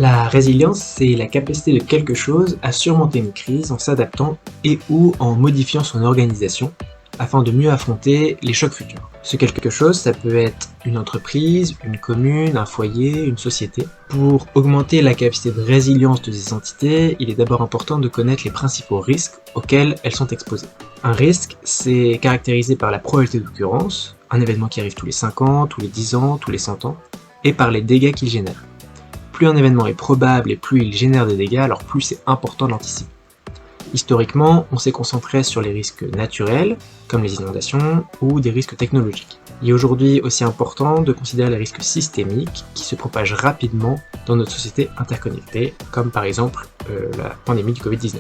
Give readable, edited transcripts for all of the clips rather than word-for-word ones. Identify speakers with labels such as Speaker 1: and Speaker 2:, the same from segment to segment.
Speaker 1: La résilience, c'est la capacité de quelque chose à surmonter une crise en s'adaptant et ou en modifiant son organisation afin de mieux affronter les chocs futurs. Ce quelque chose, ça peut être une entreprise, une commune, un foyer, une société. Pour augmenter la capacité de résilience de ces entités, il est d'abord important de connaître les principaux risques auxquels elles sont exposées. Un risque, c'est caractérisé par la probabilité d'occurrence, un événement qui arrive tous les 5 ans, tous les 10 ans, tous les 100 ans, et par les dégâts qu'il génère. Plus un événement est probable et plus il génère des dégâts, alors plus c'est important de l'anticiper. Historiquement, on s'est concentré sur les risques naturels, comme les inondations, ou des risques technologiques. Il est aujourd'hui aussi important de considérer les risques systémiques qui se propagent rapidement dans notre société interconnectée, comme par exemple la pandémie du Covid-19.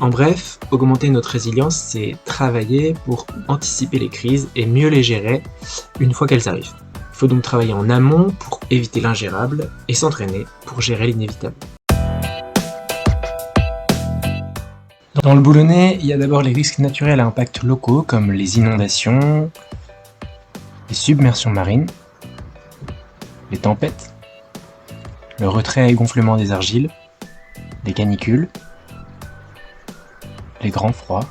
Speaker 1: En bref, augmenter notre résilience, c'est travailler pour anticiper les crises et mieux les gérer une fois qu'elles arrivent. Il faut donc travailler en amont pour éviter l'ingérable et s'entraîner pour gérer l'inévitable. Dans le boulonnais, il y a d'abord les risques naturels à impact locaux comme les inondations, les submersions marines, les tempêtes, le retrait et gonflement des argiles, les canicules, les grands froids,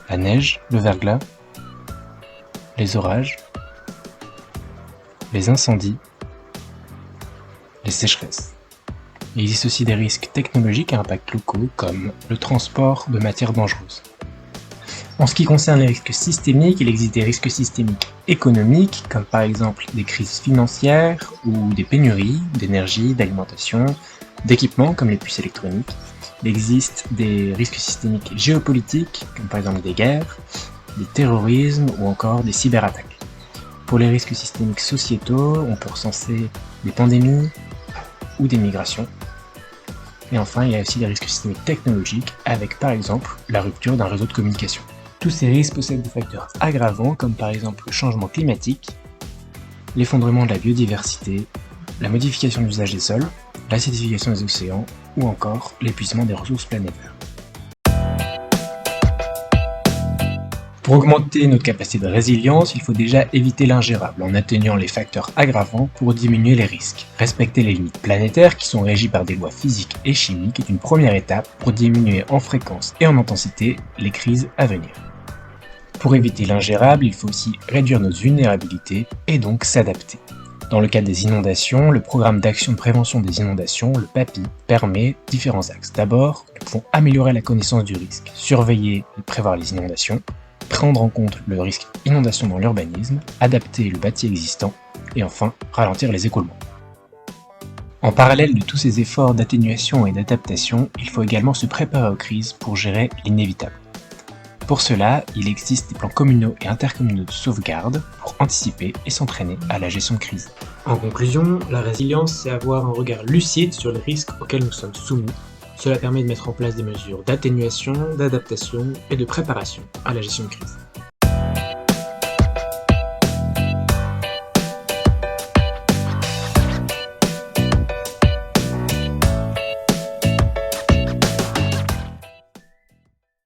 Speaker 1: la neige, le verglas, les orages, les incendies, les sécheresses. Il existe aussi des risques technologiques à impact locaux comme le transport de matières dangereuses. En ce qui concerne les risques systémiques, il existe des risques systémiques économiques comme par exemple des crises financières ou des pénuries d'énergie, d'alimentation, d'équipements comme les puces électroniques. Il existe des risques systémiques géopolitiques comme par exemple des guerres, des terrorismes ou encore des cyberattaques. Pour les risques systémiques sociétaux, on peut recenser des pandémies ou des migrations. Et enfin, il y a aussi des risques systémiques technologiques avec par exemple la rupture d'un réseau de communication. Tous ces risques possèdent des facteurs aggravants comme par exemple le changement climatique, l'effondrement de la biodiversité, la modification de l'usage des sols, l'acidification des océans ou encore l'épuisement des ressources planétaires. Pour augmenter notre capacité de résilience, il faut déjà éviter l'ingérable en atteignant les facteurs aggravants pour diminuer les risques. Respecter les limites planétaires qui sont régies par des lois physiques et chimiques est une première étape pour diminuer en fréquence et en intensité les crises à venir. Pour éviter l'ingérable, il faut aussi réduire notre vulnérabilité et donc s'adapter. Dans le cas des inondations, le programme d'action de prévention des inondations, le PAPI, permet différents axes. D'abord, nous pouvons améliorer la connaissance du risque, surveiller et prévoir les inondations, prendre en compte le risque inondation dans l'urbanisme, adapter le bâti existant et enfin ralentir les écoulements. En parallèle de tous ces efforts d'atténuation et d'adaptation, il faut également se préparer aux crises pour gérer l'inévitable. Pour cela, il existe des plans communaux et intercommunaux de sauvegarde pour anticiper et s'entraîner à la gestion de crise. En conclusion, la résilience, c'est avoir un regard lucide sur les risques auxquels nous sommes soumis. Cela permet de mettre en place des mesures d'atténuation, d'adaptation et de préparation à la gestion de crise.